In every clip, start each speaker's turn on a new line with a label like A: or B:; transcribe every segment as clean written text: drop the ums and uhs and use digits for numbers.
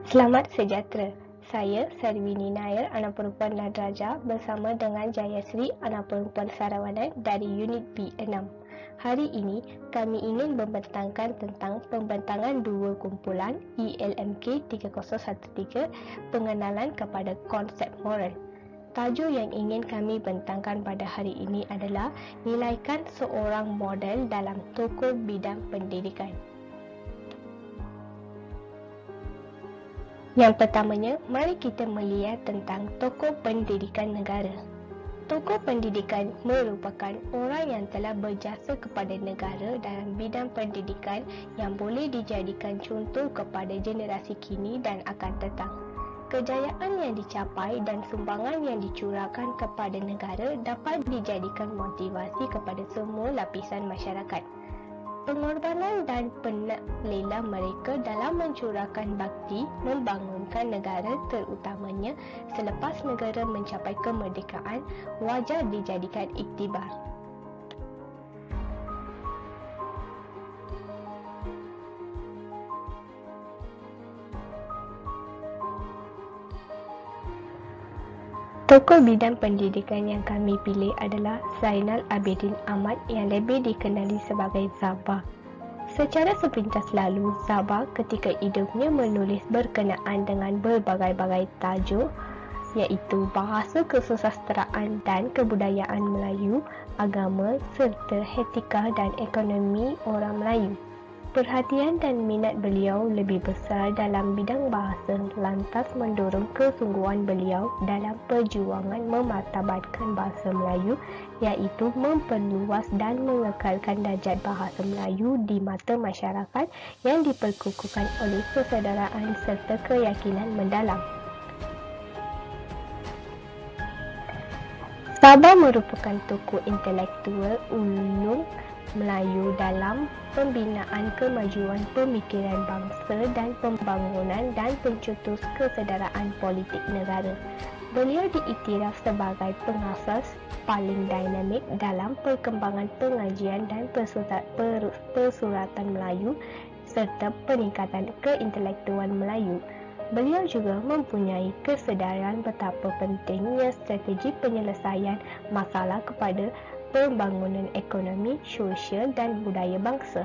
A: Selamat sejahtera. Saya Sarwini Nair, anak perempuan Nadraja bersama dengan Jayasri, anak perempuan Sarawanan dari unit B6. Hari ini, kami ingin membentangkan tentang pembentangan dua kumpulan ELMK 3013, pengenalan kepada konsep moral. Tajuk yang ingin kami bentangkan pada hari ini adalah nilaikan seorang model dalam tokoh bidang pendidikan. Yang pertamanya, mari kita melihat tentang tokoh pendidikan negara. Tokoh pendidikan merupakan orang yang telah berjasa kepada negara dalam bidang pendidikan yang boleh dijadikan contoh kepada generasi kini dan akan datang. Kejayaan yang dicapai dan sumbangan yang dicurahkan kepada negara dapat dijadikan motivasi kepada semua lapisan masyarakat. Pengorbanan dan penaklilan mereka dalam mencurahkan bakti membangunkan negara, terutamanya selepas negara mencapai kemerdekaan, wajar dijadikan iktibar. Tokoh bidang pendidikan yang kami pilih adalah Zainal Abidin Ahmad yang lebih dikenali sebagai Zaba. Secara sepintas lalu, Zaba ketika hidupnya menulis berkenaan dengan berbagai-bagai tajuk iaitu bahasa kesusasteraan dan kebudayaan Melayu, agama serta etika dan ekonomi orang Melayu. Perhatian dan minat beliau lebih besar dalam bidang bahasa lantas mendorong kesungguhan beliau dalam perjuangan memartabatkan bahasa Melayu iaitu memperluas dan mengekalkan darjat bahasa Melayu di mata masyarakat yang diperkukuhkan oleh persaudaraan serta keyakinan mendalam. Zaba merupakan tokoh intelektual ulung Melayu dalam pembinaan kemajuan pemikiran bangsa dan pembangunan dan pencetus kesedaraan politik negara. Beliau diiktiraf sebagai pengasas paling dinamik dalam perkembangan pengajian dan persuratan Melayu serta peningkatan keintelektuan Melayu. Beliau juga mempunyai kesedaran betapa pentingnya strategi penyelesaian masalah kepada pembangunan ekonomi, sosial dan budaya bangsa.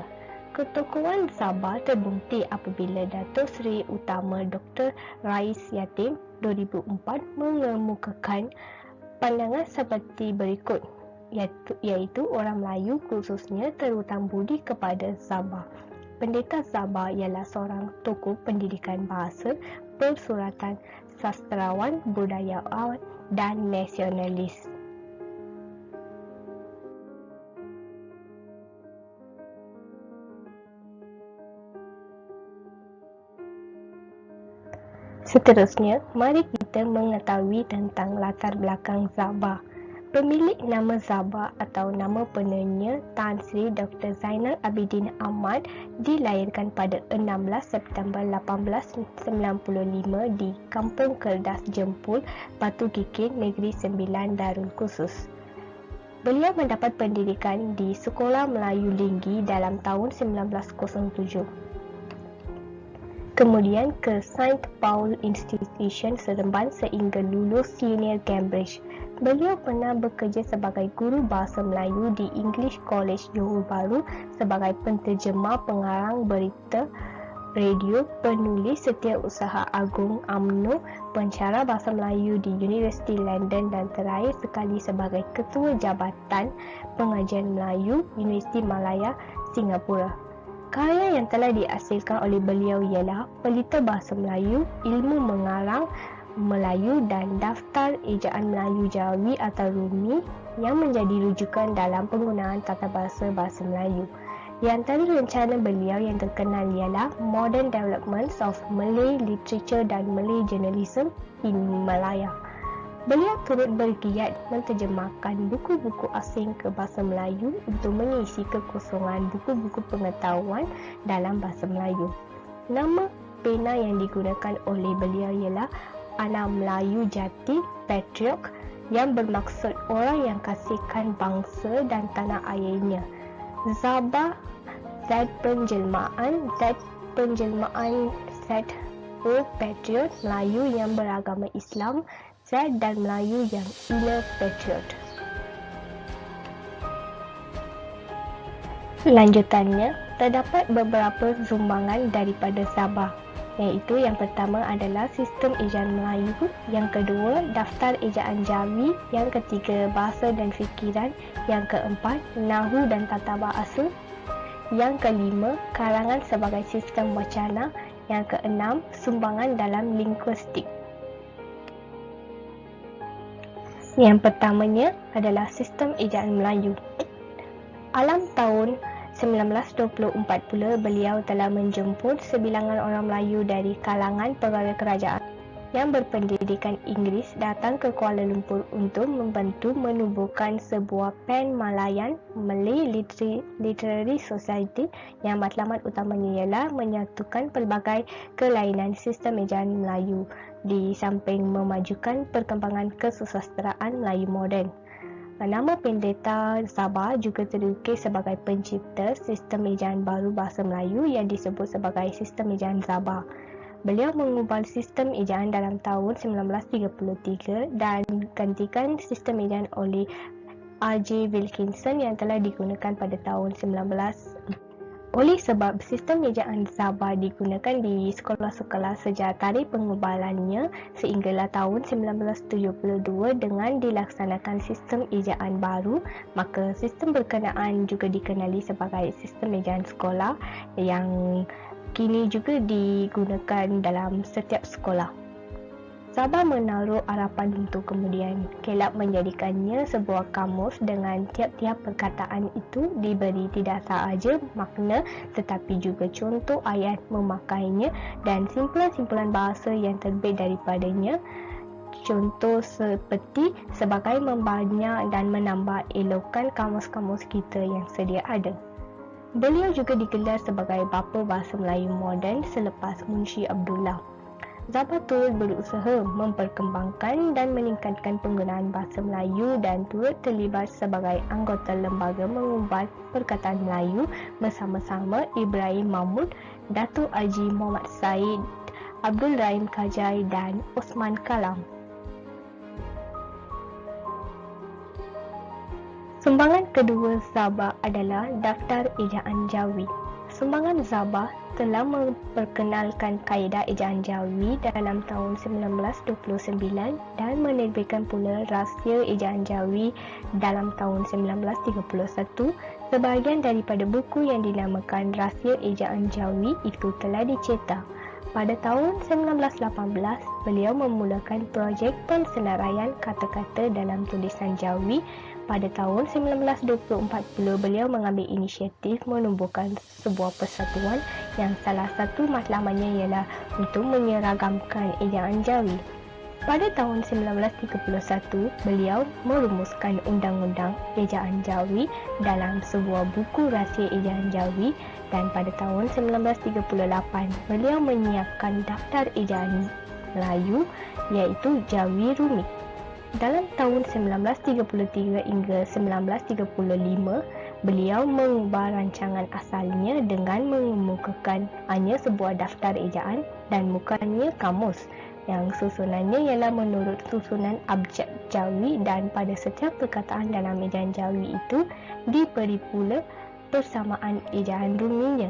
A: Ketokohan Zaba terbukti apabila Datuk Seri Utama Dr. Rais Yatim 2004 mengemukakan pandangan seperti berikut, iaitu orang Melayu khususnya terhutang budi kepada Zaba. Pendeta Zaba ialah seorang tokoh pendidikan bahasa, persuratan, sastrawan, budayawan dan nasionalis. Seterusnya, mari kita mengetahui tentang latar belakang Zaba. Pemilik nama Zaba atau nama penanya Tan Sri Dr. Zainal Abidin Ahmad dilahirkan pada 16 September 1895 di Kampung Kerdas Jempul, Batu Kikin, Negeri Sembilan, Darul Khusus. Beliau mendapat pendidikan di Sekolah Melayu Linggi dalam tahun 1907. Kemudian ke St. Paul Institution Seremban sehingga lulus senior Cambridge. Beliau pernah bekerja sebagai guru bahasa Melayu di English College Johor Bahru sebagai penterjemah, pengarang berita radio, penulis setiausaha agung UMNO, pencara bahasa Melayu di Universiti London dan terakhir sekali sebagai ketua Jabatan Pengajian Melayu Universiti Malaya, Singapura. Karya yang telah dihasilkan oleh beliau ialah Pelita Bahasa Melayu, Ilmu Mengarang Melayu dan Daftar Ejaan Melayu Jawi atau Rumi yang menjadi rujukan dalam penggunaan tata bahasa Melayu. Di antara rencana beliau yang terkenal ialah Modern Developments of Malay Literature dan Malay Journalism in Malaya. Beliau turut bergiat menterjemahkan buku-buku asing ke bahasa Melayu untuk mengisi kekosongan buku-buku pengetahuan dalam bahasa Melayu. Nama pena yang digunakan oleh beliau ialah Anak Melayu Jati, Patriot, yang bermaksud orang yang kasihkan bangsa dan tanah airnya. Zaba, Z penjelmaan Z O. Patriot, Melayu yang beragama Islam, Z. dan Melayu yang inner patriot. Lanjutannya, terdapat beberapa sumbangan daripada Sabah, iaitu yang pertama adalah sistem ejaan Melayu, yang kedua daftar ejaan Jawi, yang ketiga bahasa dan fikiran, yang keempat Nahu dan tata bahasa, yang kelima karangan sebagai sistem wacana, yang keenam sumbangan dalam linguistik. Yang pertamanya adalah sistem ejaan Melayu. Alam tahun 1924 pula beliau telah menjemput sebilangan orang Melayu dari kalangan pegawai kerajaan yang berpendidikan Inggeris datang ke Kuala Lumpur untuk membantu menubuhkan sebuah PEN Malayan Malay Literary Society yang matlamat utamanya ialah menyatukan pelbagai kelainan sistem ejaan Melayu di samping memajukan perkembangan kesusasteraan Melayu moden. Nama pendeta Sabah juga terukis sebagai pencipta sistem ejaan baru bahasa Melayu yang disebut sebagai sistem ejaan Sabah. Beliau mengubah sistem ejaan dalam tahun 1933 dan gantikan sistem ejaan oleh R.J. Wilkinson yang telah digunakan pada tahun 1940. Oleh sebab sistem ejaan Sabah digunakan di sekolah-sekolah sejak tarikh pengubalannya sehinggalah tahun 1972 dengan dilaksanakan sistem ejaan baru, maka sistem berkenaan juga dikenali sebagai sistem ejaan sekolah yang kini juga digunakan dalam setiap sekolah. Sabah menaruh harapan untuk kemudian kelak menjadikannya sebuah kamus dengan tiap-tiap perkataan itu diberi tidak sahaja makna tetapi juga contoh ayat memakainya dan simpulan-simpulan bahasa yang terbit daripadanya. Contoh seperti sebagai membanyak dan menambah elokan kamus-kamus kita yang sedia ada. Beliau juga digelar sebagai bapa bahasa Melayu moden selepas Munshi Abdullah. Sabah turut berusaha memperkembangkan dan meningkatkan penggunaan bahasa Melayu dan turut terlibat sebagai anggota lembaga mengubah perkataan Melayu bersama-sama Ibrahim Mahmud, Datuk Haji Muhammad Said, Abdul Rahim Kajai dan Osman Kalam. Sumbangan kedua Sabah adalah daftar ejaan Jawi. Sumbangan Sabah telah memperkenalkan kaedah ejaan Jawi dalam tahun 1929 dan menerbitkan pula Rahsia Ejaan Jawi dalam tahun 1931. Sebahagian daripada buku yang dinamakan Rahsia Ejaan Jawi itu telah dicetak. Pada tahun 1918, beliau memulakan projek pensenaraian kata-kata dalam tulisan Jawi. Pada tahun 1924 pula beliau mengambil inisiatif menubuhkan sebuah persatuan yang salah satu matlamatnya ialah untuk menyeragamkan ejaan Jawi. Pada tahun 1931, beliau merumuskan Undang-Undang Ejaan Jawi dalam sebuah buku Rahsia Ejaan Jawi dan pada tahun 1938, beliau menyiapkan daftar ejaan Melayu iaitu Jawi Rumit. Dalam tahun 1933 hingga 1935, beliau mengubah rancangan asalnya dengan mengemukakan hanya sebuah daftar ejaan dan bukannya kamus yang susunannya ialah menurut susunan abjad Jawi dan pada setiap perkataan dalam ejaan Jawi itu diberi pula persamaan ejaan ruminya.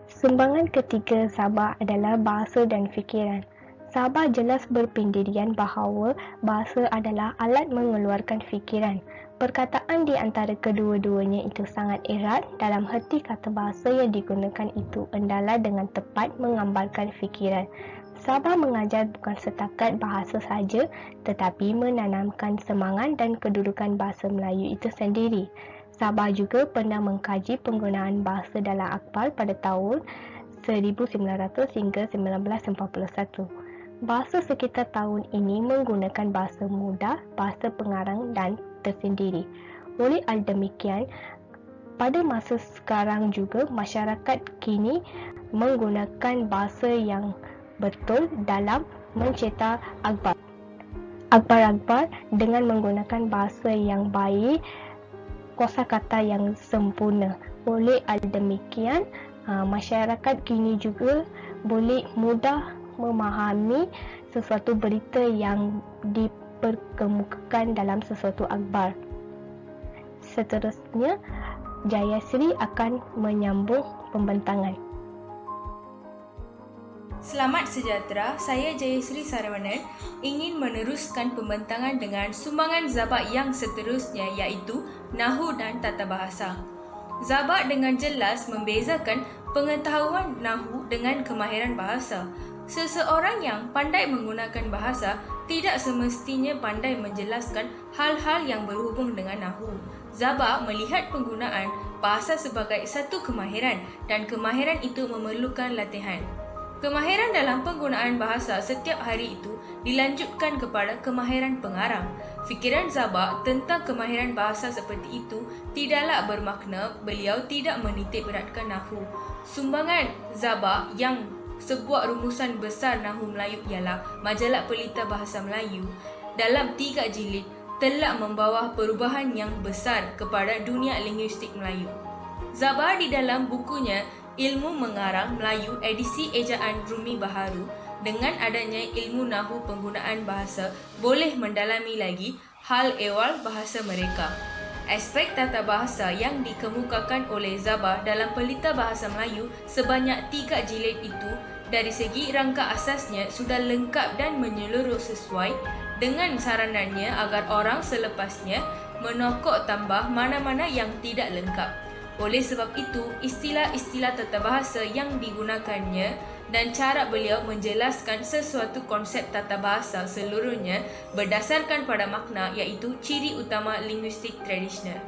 A: Sumbangan ketiga Sabah adalah bahasa dan fikiran. Sabah jelas berpendirian bahawa bahasa adalah alat mengeluarkan fikiran. Perkataan di antara kedua-duanya itu sangat erat dalam heti kata bahasa yang digunakan itu adalah dengan tepat menggambarkan fikiran. Sabah mengajar bukan setakat bahasa saja tetapi menanamkan semangat dan kedudukan bahasa Melayu itu sendiri. Sabah juga pernah mengkaji penggunaan bahasa dalam akhbar pada tahun 1900 hingga 1941. Bahasa sekitar tahun ini menggunakan bahasa mudah, bahasa pengarang dan tersendiri. Oleh hal demikian, pada masa sekarang juga masyarakat kini menggunakan bahasa yang betul dalam mencetak akhbar. Akhbar-akhbar dengan menggunakan bahasa yang baik, kosakata yang sempurna. Oleh hal demikian, Masyarakat kini juga boleh mudah memahami sesuatu berita yang diperkemukakan dalam sesuatu akhbar. Seterusnya, Jayasri akan menyambung pembentangan.
B: Selamat sejahtera, saya Jayasri Saravanan ingin meneruskan pembentangan dengan sumbangan Zabak yang seterusnya iaitu Nahu dan Tata Bahasa. Zabak dengan jelas membezakan pengetahuan Nahu dengan kemahiran bahasa. Seseorang yang pandai menggunakan bahasa tidak semestinya pandai menjelaskan hal-hal yang berhubung dengan Nahu. Zabak melihat penggunaan bahasa sebagai satu kemahiran dan kemahiran itu memerlukan latihan. Kemahiran dalam penggunaan bahasa setiap hari itu dilanjutkan kepada kemahiran pengarang. Fikiran Zabak tentang kemahiran bahasa seperti itu tidaklah bermakna beliau tidak menitik beratkan Nahu. Sumbangan Zabak yang sebuah rumusan besar Nahu Melayu ialah Majalah Pelita Bahasa Melayu dalam 3 jilid telah membawa perubahan yang besar kepada dunia linguistik Melayu. Zabak di dalam bukunya Ilmu Mengarang Melayu edisi ejaan Rumi Baharu dengan adanya ilmu Nahu penggunaan bahasa boleh mendalami lagi hal ehwal bahasa mereka. Aspek tata bahasa yang dikemukakan oleh Zabak dalam Pelita Bahasa Melayu sebanyak 3 jilid itu dari segi rangka asasnya sudah lengkap dan menyeluruh sesuai dengan saranannya agar orang selepasnya menokok tambah mana-mana yang tidak lengkap. Oleh sebab itu, istilah-istilah tata bahasa yang digunakannya dan cara beliau menjelaskan sesuatu konsep tata bahasa seluruhnya berdasarkan pada makna iaitu ciri utama linguistik tradisional.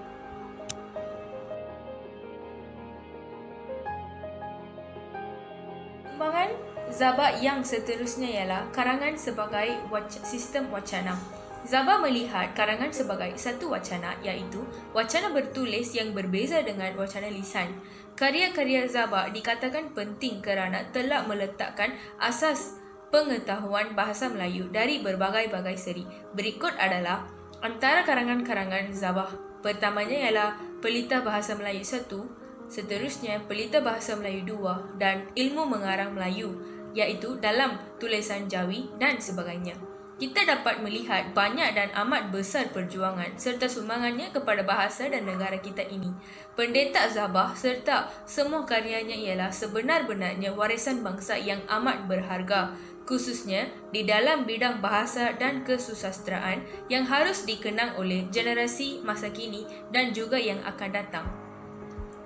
B: Sumbangan Zabak yang seterusnya ialah karangan sebagai sistem wacana. Zabak melihat karangan sebagai satu wacana iaitu wacana bertulis yang berbeza dengan wacana lisan. Karya-karya Zabak dikatakan penting kerana telah meletakkan asas pengetahuan bahasa Melayu dari berbagai-bagai seri. Berikut adalah antara karangan-karangan Zabak. Pertamanya ialah Pelita Bahasa Melayu 1, seterusnya Pelita Bahasa Melayu 2 dan Ilmu Mengarang Melayu iaitu dalam tulisan Jawi dan sebagainya. Kita dapat melihat banyak dan amat besar perjuangan serta sumbangannya kepada bahasa dan negara kita ini. Pendeta Zabak serta semua karyanya ialah sebenar-benarnya warisan bangsa yang amat berharga, khususnya di dalam bidang bahasa dan kesusasteraan yang harus dikenang oleh generasi masa kini dan juga yang akan datang.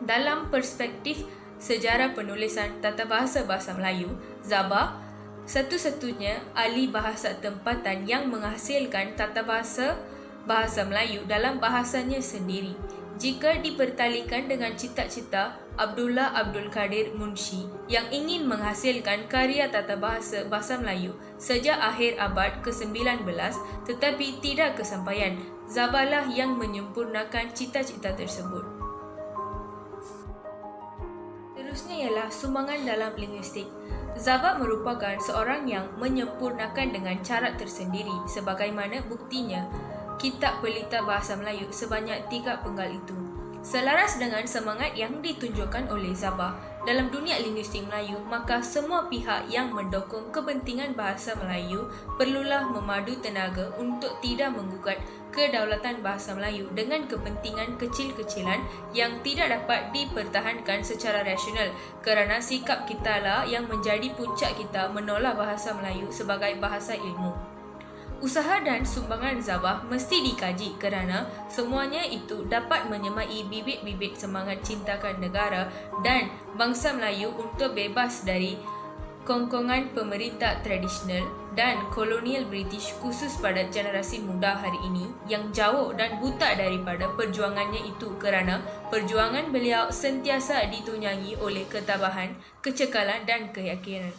B: Dalam perspektif sejarah penulisan tata bahasa Melayu, Zabak satu-satunya ahli bahasa tempatan yang menghasilkan tata bahasa Melayu dalam bahasanya sendiri. Jika dipertalikan dengan cita-cita Abdullah Abdul Kadir Munshi yang ingin menghasilkan karya tata bahasa Melayu sejak akhir abad ke-19 tetapi tidak kesampaian, Zabaklah yang menyempurnakan cita-cita tersebut. Seterusnya ialah sumbangan dalam linguistik. Zabak merupakan seorang yang menyempurnakan dengan cara tersendiri sebagaimana buktinya Kitab Pelita Bahasa Melayu sebanyak 3 penggal itu. Selaras dengan semangat yang ditunjukkan oleh Zabak dalam dunia linguistik Melayu, maka semua pihak yang mendukung kepentingan bahasa Melayu perlulah memadu tenaga untuk tidak menggugat kedaulatan bahasa Melayu dengan kepentingan kecil-kecilan yang tidak dapat dipertahankan secara rasional kerana sikap kita lah yang menjadi puncak kita menolak bahasa Melayu sebagai bahasa ilmu. Usaha dan sumbangan Zabak mesti dikaji kerana semuanya itu dapat menyemai bibit-bibit semangat cintakan negara dan bangsa Melayu untuk bebas dari kongkongan pemerintah tradisional dan kolonial British khusus pada generasi muda hari ini yang jauh dan buta daripada perjuangannya itu kerana perjuangan beliau sentiasa ditunjangi oleh ketabahan, kecekalan dan keyakinan.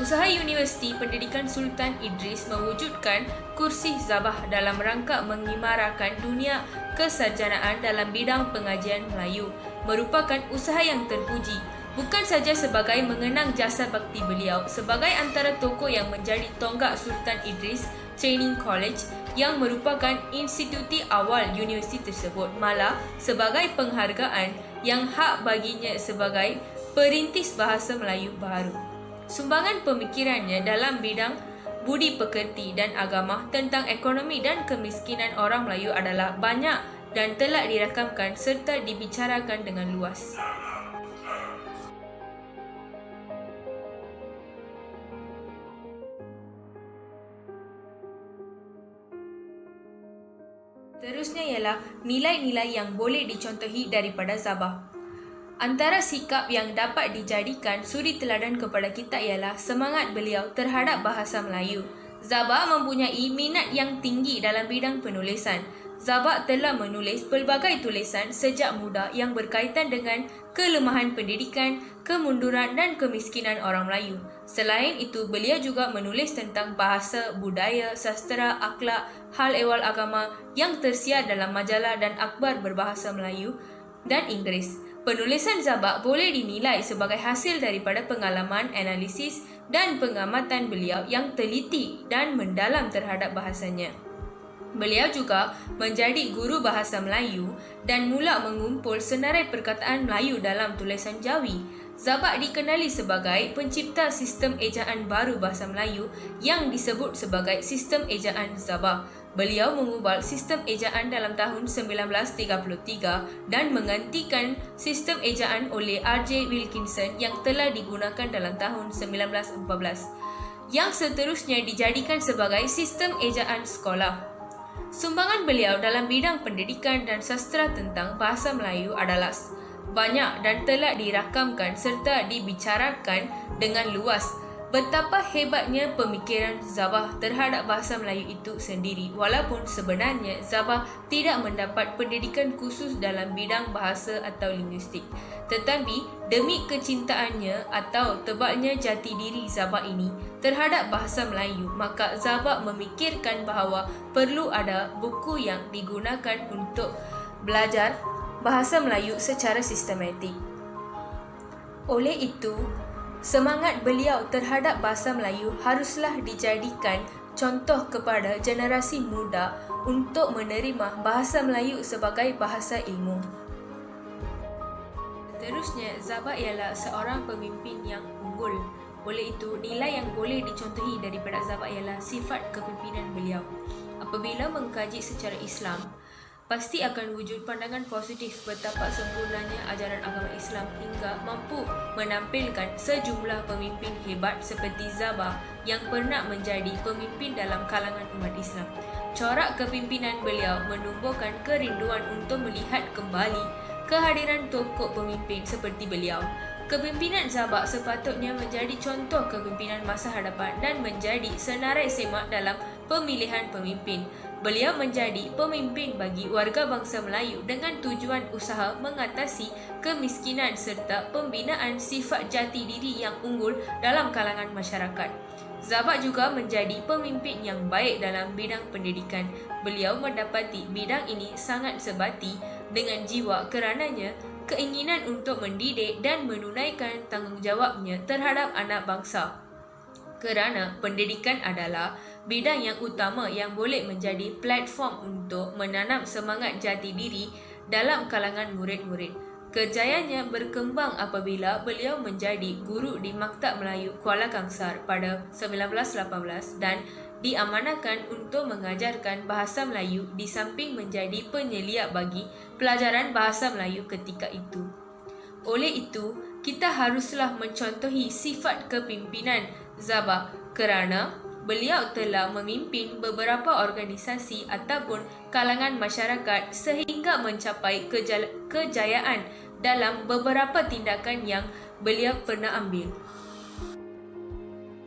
B: Usaha Universiti Pendidikan Sultan Idris mewujudkan kursi Zabak dalam rangka mengimarakan dunia kesarjanaan dalam bidang pengajian Melayu merupakan usaha yang terpuji, bukan saja sebagai mengenang jasa bakti beliau sebagai antara tokoh yang menjadi tonggak Sultan Idris Training College yang merupakan institusi awal universiti tersebut, malah sebagai penghargaan yang hak baginya sebagai perintis bahasa Melayu baru. Sumbangan pemikirannya dalam bidang budi pekerti dan agama tentang ekonomi dan kemiskinan orang Melayu adalah banyak dan telah dirakamkan serta dibicarakan dengan luas. Terusnya ialah nilai-nilai yang boleh dicontohi daripada Zabah. Antara sikap yang dapat dijadikan suri teladan kepada kita ialah semangat beliau terhadap bahasa Melayu. Zabah mempunyai minat yang tinggi dalam bidang penulisan. Zabah telah menulis pelbagai tulisan sejak muda yang berkaitan dengan kelemahan pendidikan, kemunduran dan kemiskinan orang Melayu. Selain itu, beliau juga menulis tentang bahasa, budaya, sastera, akhlak, hal ehwal agama yang tersiar dalam majalah dan akhbar berbahasa Melayu dan Inggeris. Penulisan Zabah boleh dinilai sebagai hasil daripada pengalaman, analisis dan pengamatan beliau yang teliti dan mendalam terhadap bahasanya. Beliau juga menjadi guru bahasa Melayu dan mula mengumpul senarai perkataan Melayu dalam tulisan Jawi. Zabah dikenali sebagai pencipta sistem ejaan baru bahasa Melayu yang disebut sebagai sistem ejaan Zabah. Beliau mengubah sistem ejaan dalam tahun 1933 dan menggantikan sistem ejaan oleh R.J. Wilkinson yang telah digunakan dalam tahun 1914, yang seterusnya dijadikan sebagai sistem ejaan sekolah. Sumbangan beliau dalam bidang pendidikan dan sastra tentang bahasa Melayu adalah banyak dan telah dirakamkan serta dibicarakan dengan luas. Betapa hebatnya pemikiran Zabah terhadap bahasa Melayu itu sendiri, walaupun sebenarnya Zabah tidak mendapat pendidikan khusus dalam bidang bahasa atau linguistik. Tetapi demi kecintaannya atau tebalnya jati diri Zabah ini terhadap bahasa Melayu, maka Zabah memikirkan bahawa perlu ada buku yang digunakan untuk belajar bahasa Melayu secara sistematik. Oleh itu, semangat beliau terhadap bahasa Melayu haruslah dijadikan contoh kepada generasi muda untuk menerima bahasa Melayu sebagai bahasa ilmu. Seterusnya, Zabah ialah seorang pemimpin yang unggul. Oleh itu, nilai yang boleh dicontohi daripada Zabah ialah sifat kepimpinan beliau. Apabila mengkaji secara Islam, pasti akan wujud pandangan positif betapa sempurnanya ajaran agama Islam hingga mampu menampilkan sejumlah pemimpin hebat seperti Zabah yang pernah menjadi pemimpin dalam kalangan umat Islam. Corak kepimpinan beliau menumbuhkan kerinduan untuk melihat kembali kehadiran tokoh pemimpin seperti beliau. Kepimpinan Zabah sepatutnya menjadi contoh kepimpinan masa hadapan dan menjadi senarai semak dalam pemilihan pemimpin. Beliau menjadi pemimpin bagi warga bangsa Melayu dengan tujuan usaha mengatasi kemiskinan serta pembinaan sifat jati diri yang unggul dalam kalangan masyarakat. Zabah juga menjadi pemimpin yang baik dalam bidang pendidikan. Beliau mendapati bidang ini sangat sebati dengan jiwa kerananya keinginan untuk mendidik dan menunaikan tanggungjawabnya terhadap anak bangsa. Kerana pendidikan adalah bidang yang utama yang boleh menjadi platform untuk menanam semangat jati diri dalam kalangan murid-murid. Kejayaannya berkembang apabila beliau menjadi guru di Maktab Melayu Kuala Kangsar pada 1918 dan diamanahkan untuk mengajarkan bahasa Melayu di samping menjadi penyeliak bagi pelajaran bahasa Melayu ketika itu. Oleh itu, kita haruslah mencontohi sifat kepimpinan Zabah kerana beliau telah memimpin beberapa organisasi ataupun kalangan masyarakat sehingga mencapai kejayaan dalam beberapa tindakan yang beliau pernah ambil.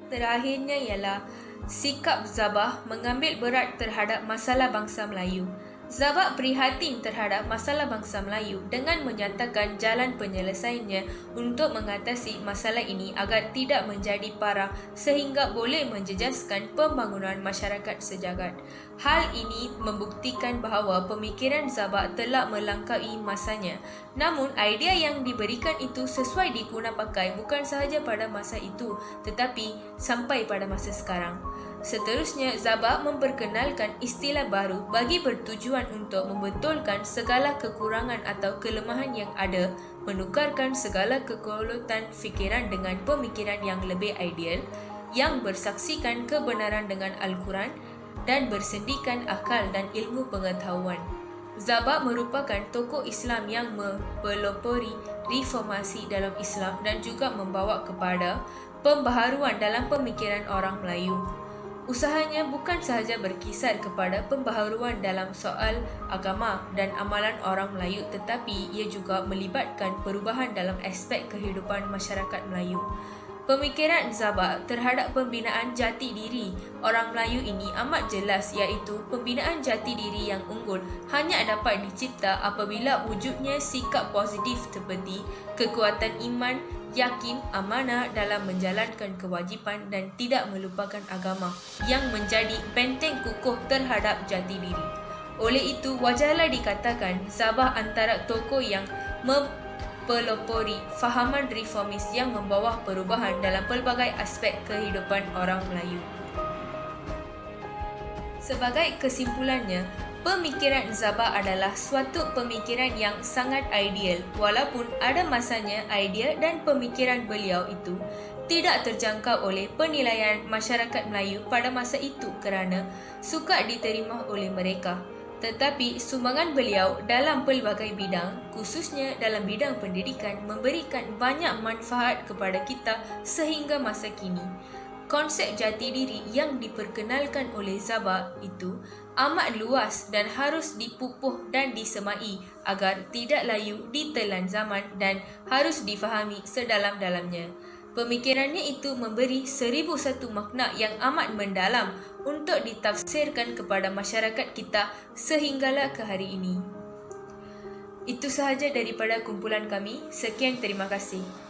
B: Terakhirnya ialah sikap Zabah mengambil berat terhadap masalah bangsa Melayu. Zabah prihatin terhadap masalah bangsa Melayu dengan menyatakan jalan penyelesaiannya untuk mengatasi masalah ini agar tidak menjadi parah sehingga boleh menjejaskan pembangunan masyarakat sejagat. Hal ini membuktikan bahawa pemikiran Zabah telah melangkaui masanya. Namun, idea yang diberikan itu sesuai digunapakai bukan sahaja pada masa itu tetapi sampai pada masa sekarang. Seterusnya, Zabak memperkenalkan istilah baru bagi bertujuan untuk membetulkan segala kekurangan atau kelemahan yang ada, menukarkan segala kekolutan fikiran dengan pemikiran yang lebih ideal, yang bersaksikan kebenaran dengan Al-Quran dan bersendikan akal dan ilmu pengetahuan. Zabak merupakan tokoh Islam yang mempelopori reformasi dalam Islam dan juga membawa kepada pembaharuan dalam pemikiran orang Melayu. Usahanya bukan sahaja berkisar kepada pembaharuan dalam soal agama dan amalan orang Melayu, tetapi ia juga melibatkan perubahan dalam aspek kehidupan masyarakat Melayu. Pemikiran Zabak terhadap pembinaan jati diri orang Melayu ini amat jelas, iaitu pembinaan jati diri yang unggul hanya dapat dicipta apabila wujudnya sikap positif seperti kekuatan iman, yakin, amanah dalam menjalankan kewajipan dan tidak melupakan agama yang menjadi benteng kukuh terhadap jati diri. Oleh itu, wajarlah dikatakan Zabak antara tokoh yang pelopori fahaman reformis yang membawa perubahan dalam pelbagai aspek kehidupan orang Melayu. Sebagai kesimpulannya, pemikiran Zabak adalah suatu pemikiran yang sangat ideal, walaupun ada masanya idea dan pemikiran beliau itu tidak terjangkau oleh penilaian masyarakat Melayu pada masa itu kerana sukar diterima oleh mereka. Tetapi sumbangan beliau dalam pelbagai bidang, khususnya dalam bidang pendidikan, memberikan banyak manfaat kepada kita sehingga masa kini. Konsep jati diri yang diperkenalkan oleh Zabak itu amat luas dan harus dipupuh dan disemai agar tidak layu ditelan zaman dan harus difahami sedalam-dalamnya. Pemikirannya itu memberi 1001 makna yang amat mendalam untuk ditafsirkan kepada masyarakat kita sehinggalah ke hari ini. Itu sahaja daripada kumpulan kami. Sekian, terima kasih.